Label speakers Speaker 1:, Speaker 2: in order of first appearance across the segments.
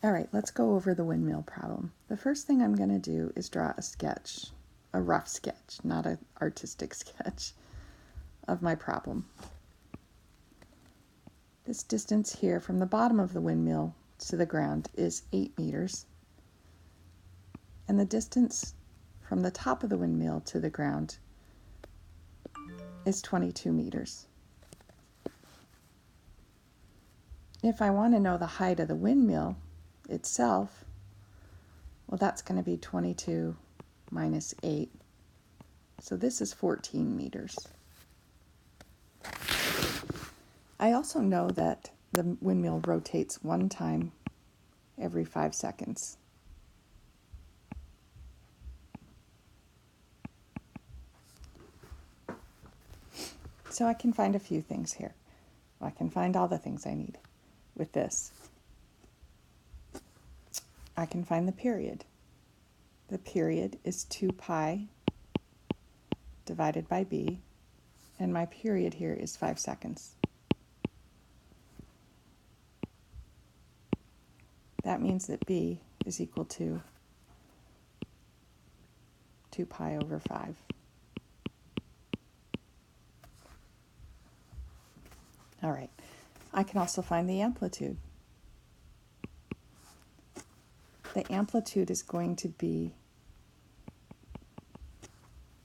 Speaker 1: All right, let's go over the windmill problem. The first thing I'm going to do is draw a sketch, a rough sketch, not an artistic sketch of my problem. This distance here from the bottom of the windmill to the ground is 8 meters, and the distance from the top of the windmill to the ground is 22 meters. If I want to know the height of the windmill itself, well, that's going to be 22 minus 8. So this is 14 meters. I also know that the windmill rotates one time every 5 seconds. So I can find a few things here. I can find all the things I need with this. I can find the period. The period is 2 pi divided by b, and my period here is 5 seconds. That means that b is equal to 2 pi over 5. All right, I can also find the amplitude. The amplitude is going to be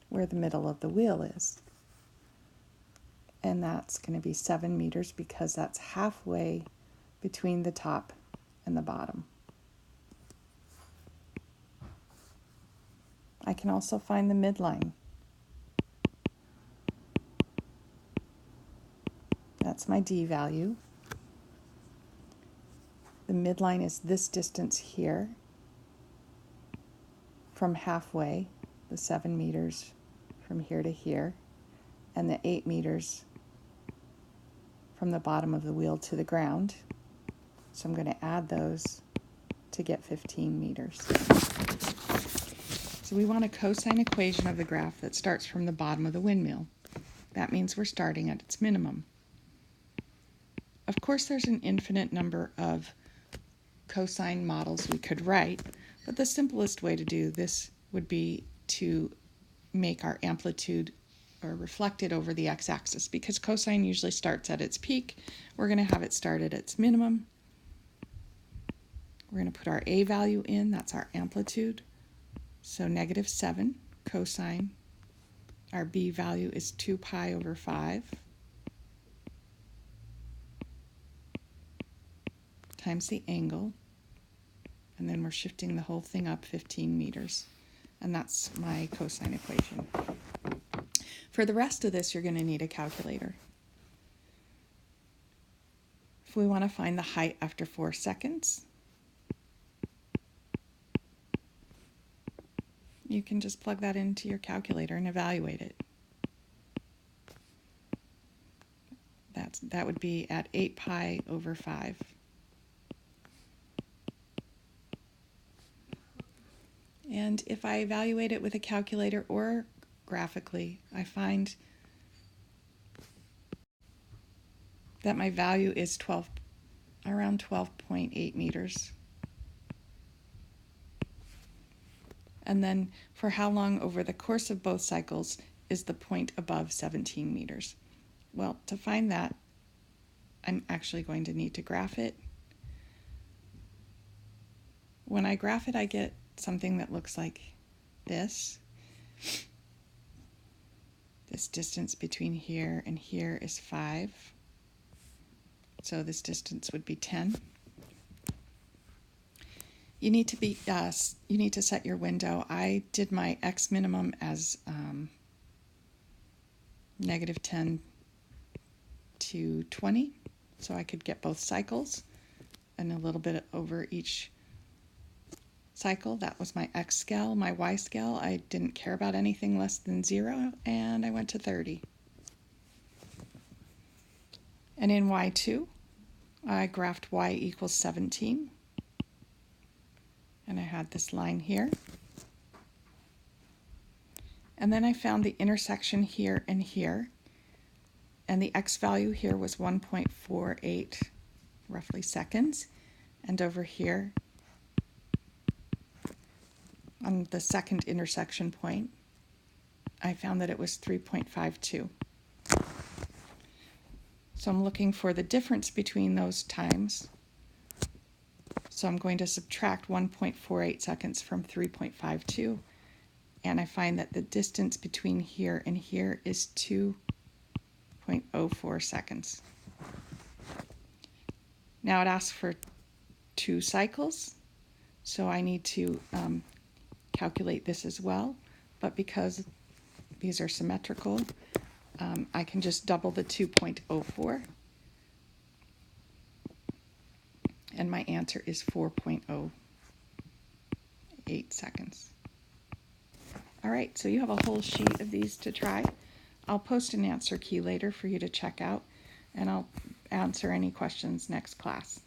Speaker 1: where the middle of the wheel is. And that's going to be 7 meters because that's halfway between the top and the bottom. I can also find the midline. That's my D value. The midline is this distance here from halfway, the 7 meters from here to here, and the 8 meters from the bottom of the wheel to the ground. So I'm going to add those to get 15 meters. So we want a cosine equation of the graph that starts from the bottom of the windmill. That means we're starting at its minimum. Of course, there's an infinite number of cosine models we could write, but the simplest way to do this would be to make our amplitude or reflect it over the x-axis, because cosine usually starts at its peak. We're going to have it start at its minimum. We're going to put our a value in, that's our amplitude. So -7 cosine. Our b value is 2 pi over 5 times the angle. And then we're shifting the whole thing up 15 meters. And that's my cosine equation. For the rest of this, you're going to need a calculator. If we want to find the height after 4 seconds, you can just plug that into your calculator and evaluate it. That would be at 8 pi over 5. And if I evaluate it with a calculator or graphically, I find that my value is around 12.8 meters. And then for how long over the course of both cycles is the point above 17 meters? Well, to find that, I'm actually going to need to graph it. When I graph it, I get something that looks like this. This distance between here and here is 5. So this distance would be 10. You need to set your window. I did my x minimum as -10 to 20, so I could get both cycles and a little bit over each cycle. That was my x scale. My y scale, I didn't care about anything less than 0, and I went to 30. And in y2, I graphed y equals 17. And I had this line here. And then I found the intersection here and here. And the x value here was 1.48 roughly seconds. And over here on the second intersection point, I found that it was 3.52. So I'm looking for the difference between those times. So I'm going to subtract 1.48 seconds from 3.52, and I find that the distance between here and here is 2.04 seconds. Now it asks for 2 cycles, so I need to calculate this as well, but because these are symmetrical, I can just double the 2.04, and my answer is 4.08 seconds. All right, so you have a whole sheet of these to try. I'll post an answer key later for you to check out, and I'll answer any questions next class.